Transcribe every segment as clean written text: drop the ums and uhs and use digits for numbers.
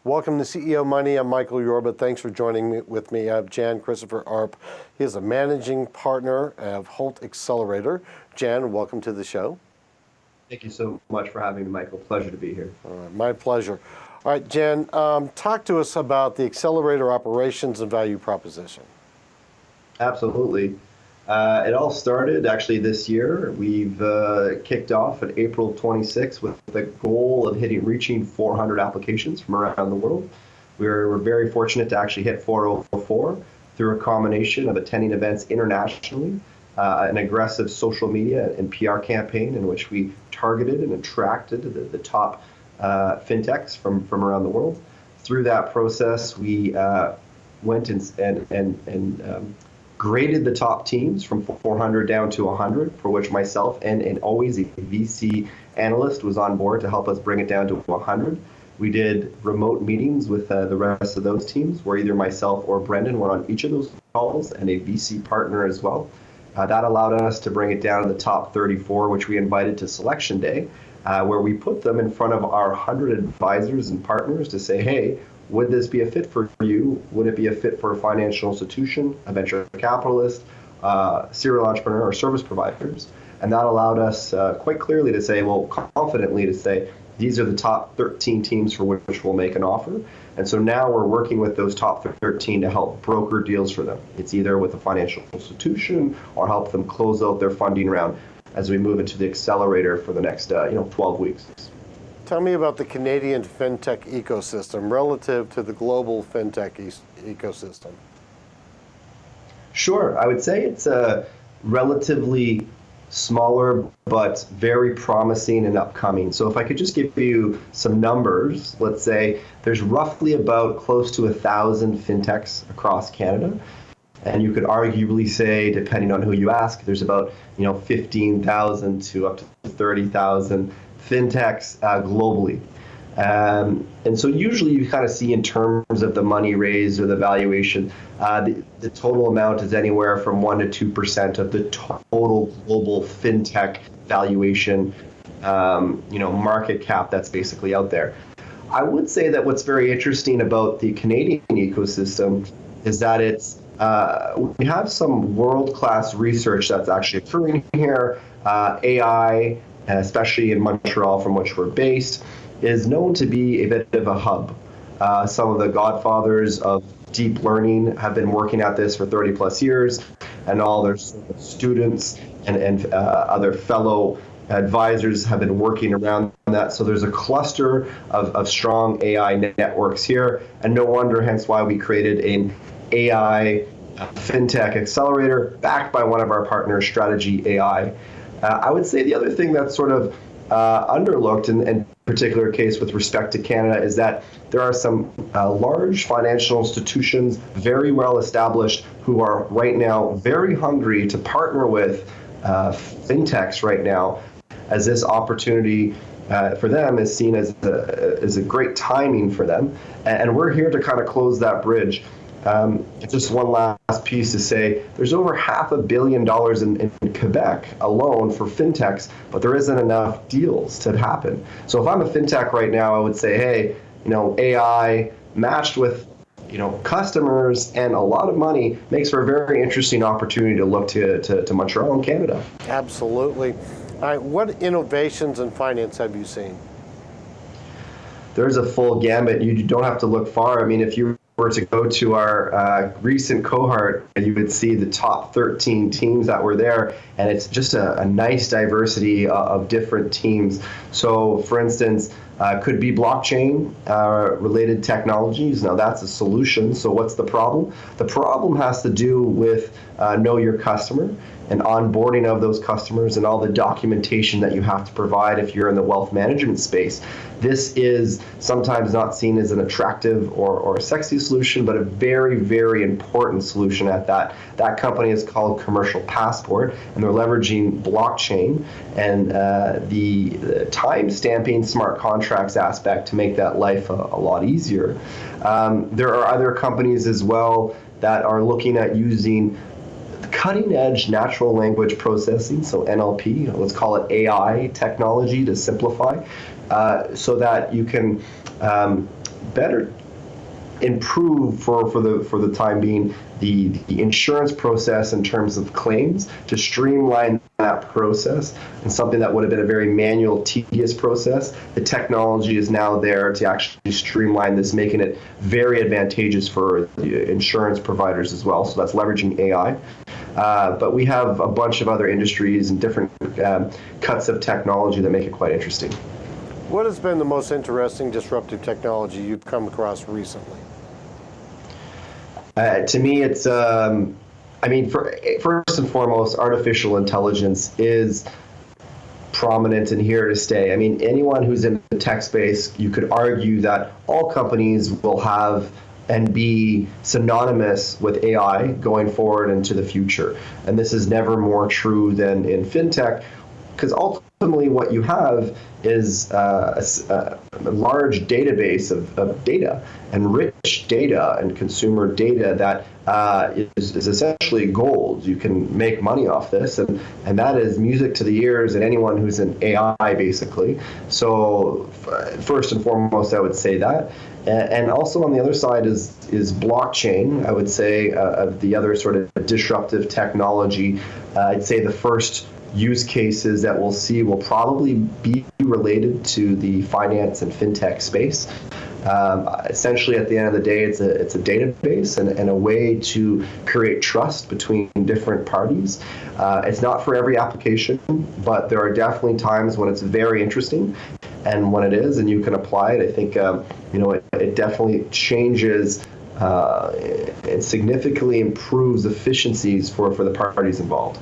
Welcome to CEO Money. I'm Michael Yorba. Thanks for joining me. With me, I have Jan Christopher Arp. He is a managing partner of Holt Accelerator. Jan, welcome to the show. Thank you so much for having me, Michael. Pleasure to be here. All right, my pleasure. All right, Jan, talk to us about the Accelerator Operations and value proposition. Absolutely. It all started actually this year. We've kicked off at April 26th with the goal of reaching 400 applications from around the world. We're very fortunate to actually hit 404 through a combination of attending events internationally, an aggressive social media and PR campaign in which we targeted and attracted the top fintechs from around the world. Through that process, we went and graded the top teams from 400 down to 100, for which myself and always a VC analyst was on board to help us bring it down to 100. We did remote meetings with the rest of those teams, where either myself or Brendan were on each of those calls, and a VC partner as well. That allowed us to bring it down to the top 34, which we invited to Selection Day, where we put them in front of our 100 advisors and partners to say, hey, would this be a fit for you? Would it be a fit for a financial institution, a venture capitalist, serial entrepreneur, or service providers? And that allowed us quite clearly to say, well, confidently to say, these are the top 13 teams for which we'll make an offer. And so now we're working with those top 13 to help broker deals for them. It's either with a financial institution or help them close out their funding round as we move into the accelerator for the next 12 weeks. Tell me about the Canadian fintech ecosystem relative to the global fintech ecosystem. Sure. I would say it's a relatively smaller but very promising and upcoming. So if I could just give you some numbers, let's say there's roughly about close to 1,000 fintechs across Canada. And you could arguably say, depending on who you ask, there's about 15,000 to up to 30,000 fintechs globally. And so usually you kind of see in terms of the money raised or the valuation, the total amount is anywhere from 1% to 2% of the total global fintech valuation, market cap that's basically out there. I would say that what's very interesting about the Canadian ecosystem is that we have some world-class research that's actually occurring here. AI, especially in Montreal, from which we're based, is known to be a bit of a hub. Some of the godfathers of deep learning have been working at this for 30 plus years, and all their students and other fellow advisors have been working around that. So there's a cluster of strong AI networks here, and no wonder, hence why we created an AI Fintech Accelerator backed by one of our partners, Strategy AI. I would say the other thing that's sort of underlooked in particular case with respect to Canada is that there are some large financial institutions, very well established, who are right now very hungry to partner with fintechs right now, as this opportunity for them is seen as a great timing for them. And we're here to kind of close that bridge. Just one last piece to say, there's over $500 million in Quebec alone for fintechs, but there isn't enough deals to happen. So if I'm a fintech right now, I would say, hey, AI matched with customers and a lot of money makes for a very interesting opportunity to look to Montreal and Canada. Absolutely. All right, what innovations in finance have you seen? There's a full gambit. You don't have to look far. I mean, if you were to go to our recent cohort, you would see the top 13 teams that were there, and it's just a nice diversity of different teams. So, for instance, could be blockchain related technologies. Now that's a solution. So what's the problem? The problem has to do with know your customer and onboarding of those customers and all the documentation that you have to provide if you're in the wealth management space. This is sometimes not seen as an attractive or a sexy solution, but a very, very important solution at that. That company is called Commercial Passport, and they're leveraging blockchain and the time stamping smart contracts aspect to make that life a lot easier. There are other companies as well that are looking at using cutting-edge natural language processing, so NLP, let's call it AI technology to simplify, so that you can better improve for the time being the insurance process in terms of claims, to streamline that process, and something that would have been a very manual, tedious process. The technology is now there to actually streamline this, making it very advantageous for the insurance providers as well. So that's leveraging AI. But we have a bunch of other industries and different cuts of technology that make it quite interesting. What has been the most interesting disruptive technology you've come across recently? To me, it's, first and foremost, artificial intelligence is prominent and here to stay. I mean, anyone who's in the tech space, you could argue that all companies will have and be synonymous with AI going forward into the future. And this is never more true than in fintech, because ultimately what you have is a large database of data, and rich data and consumer data that is essentially gold. You can make money off this, and that is music to the ears and anyone who's in AI, basically. So first and foremost, I would say that. And also on the other side is blockchain, I would say, of the other sort of disruptive technology. I'd say the first use cases that we'll see will probably be related to the finance and fintech space. Essentially, at the end of the day, it's a database and a way to create trust between different parties. It's not for every application, but there are definitely times when it's very interesting. And when it is, and you can apply it, I think it definitely changes. It significantly improves efficiencies for the parties involved.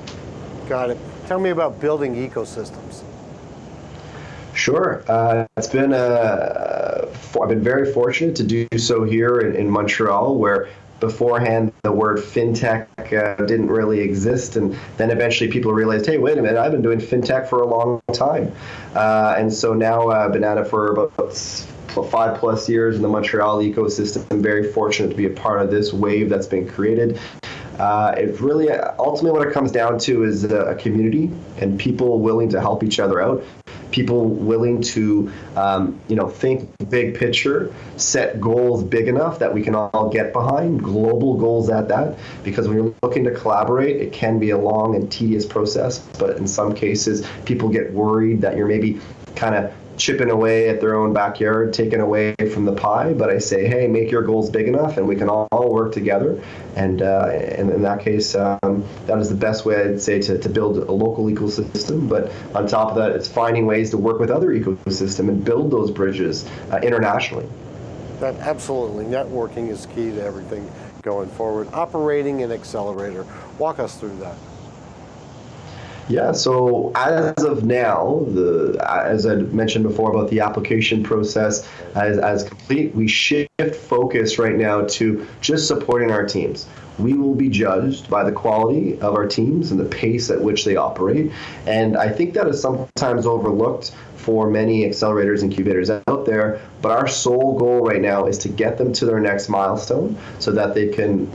Got it. Tell me about building ecosystems. Sure. I've been very fortunate to do so here in Montreal, where beforehand the word fintech didn't really exist, and then eventually people realized, hey, wait a minute, I've been doing fintech for a long time. And so now I've been at it for about 5+ years in the Montreal ecosystem. I'm very fortunate to be a part of this wave that's been created. It really, ultimately what it comes down to is a community and people willing to help each other out, people willing to, think big picture, set goals big enough that we can all get behind, global goals at that, because when you're looking to collaborate, it can be a long and tedious process, but in some cases, people get worried that you're maybe kind of chipping away at their own backyard, taking away from the pie. But I say, hey, make your goals big enough and we can all work together. And in that case, that is the best way, I'd say, to build a local ecosystem. But on top of that, it's finding ways to work with other ecosystems and build those bridges internationally. That absolutely. Networking is key to everything going forward. Operating an accelerator. Walk us through that. Yeah, so as of now, as I mentioned before about the application process as complete, we shift focus right now to just supporting our teams. We will be judged by the quality of our teams and the pace at which they operate. And I think that is sometimes overlooked for many accelerators and incubators out there, but our sole goal right now is to get them to their next milestone so that they can,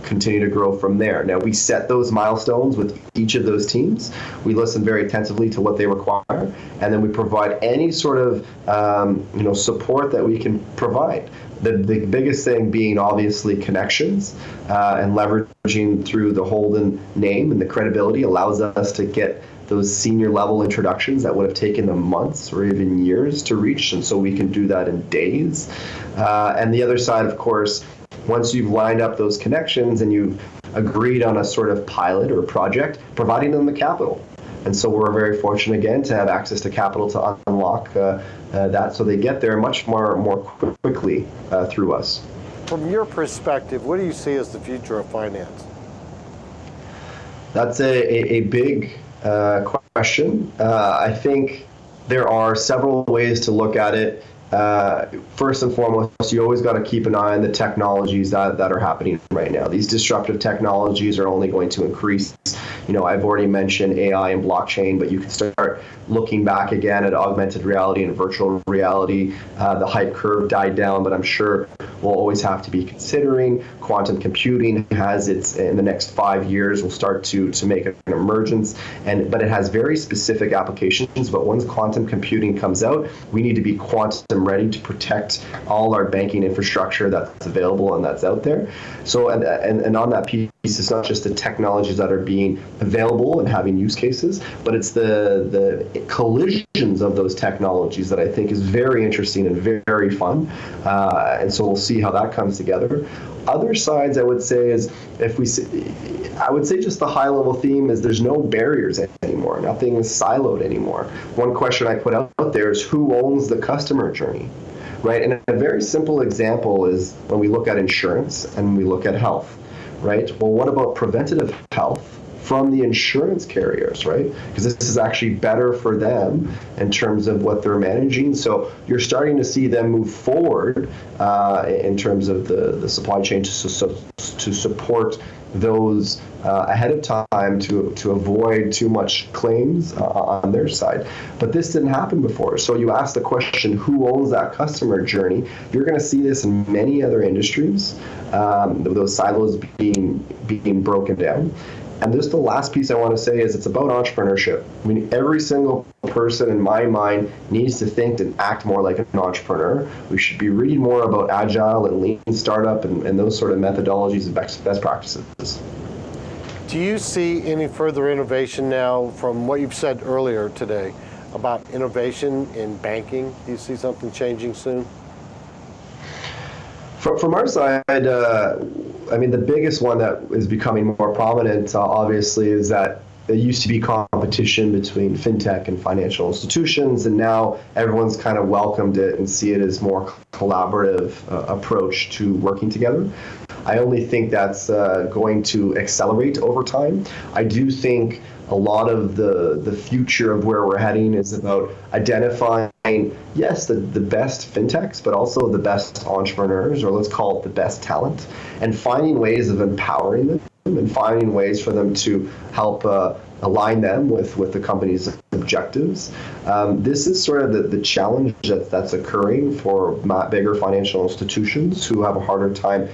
continue to grow from there. Now, we set those milestones with each of those teams. We listen very attentively to what they require, and then we provide any sort of support that we can provide. The biggest thing being obviously connections and leveraging through the Holdun name, and the credibility allows us to get those senior level introductions that would have taken them months or even years to reach, and so we can do that in days. And the other side, of course, once you've lined up those connections and you've agreed on a sort of pilot or project, providing them the capital. And so we're very fortunate, again, to have access to capital to unlock that, so they get there much more quickly through us. From your perspective, what do you see as the future of finance? That's a big question. I think there are several ways to look at it. First and foremost, you always got to keep an eye on the technologies that are happening right now. These disruptive technologies are only going to increase. I've already mentioned AI and blockchain, but you can start looking back again at augmented reality and virtual reality. The hype curve died down, but I'm sure we'll always have to be considering. Quantum computing has in the next 5 years, will start to make an emergence, but it has very specific applications. But once quantum computing comes out, we need to be quantum ready to protect all our banking infrastructure that's available and that's out there. So, and on that piece, it's not just the technologies that are being available and having use cases, but it's the collisions of those technologies that I think is very interesting and very fun. And so we'll see how that comes together. Other sides, I would say, is I would say just the high level theme is there's no barriers anymore. Nothing is siloed anymore. One question I put out there is who owns the customer journey, right? And a very simple example is when we look at insurance and we look at health, right? Well, what about preventative health from the insurance carriers, right? Because this is actually better for them in terms of what they're managing. So you're starting to see them move forward in terms of the supply chain to support those ahead of time to avoid too much claims on their side. But this didn't happen before. So you ask the question, who owns that customer journey? You're going to see this in many other industries, those silos being broken down. And just the last piece I want to say is it's about entrepreneurship. I mean, every single person in my mind needs to think and act more like an entrepreneur. We should be reading more about agile and lean startup and those sort of methodologies and best practices. Do you see any further innovation now from what you've said earlier today about innovation in banking? Do you see something changing soon? From our side, I mean, the biggest one that is becoming more prominent, obviously, is that there used to be competition between fintech and financial institutions, and now everyone's kind of welcomed it and see it as more collaborative approach to working together. I only think that's going to accelerate over time. I do think a lot of the future of where we're heading is about identifying, yes, the best fintechs, but also the best entrepreneurs, or let's call it the best talent, and finding ways of empowering them and finding ways for them to help align them with the company's objectives. This is sort of the challenge that's occurring for bigger financial institutions who have a harder time,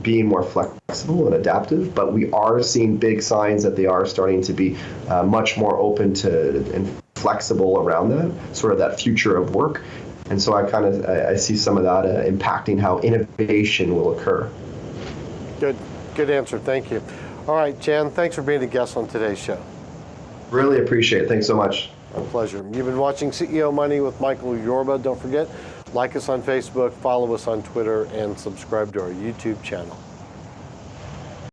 being more flexible and adaptive. But we are seeing big signs that they are starting to be much more open to and flexible around that, sort of that future of work. And so I see some of that impacting how innovation will occur. Good answer. Thank you. All right, Jan, thanks for being a guest on today's show. Really appreciate it. Thanks so much. A pleasure. You've been watching CEO Money with Michael Yorba. Don't forget, like us on Facebook, follow us on Twitter, and subscribe to our YouTube channel.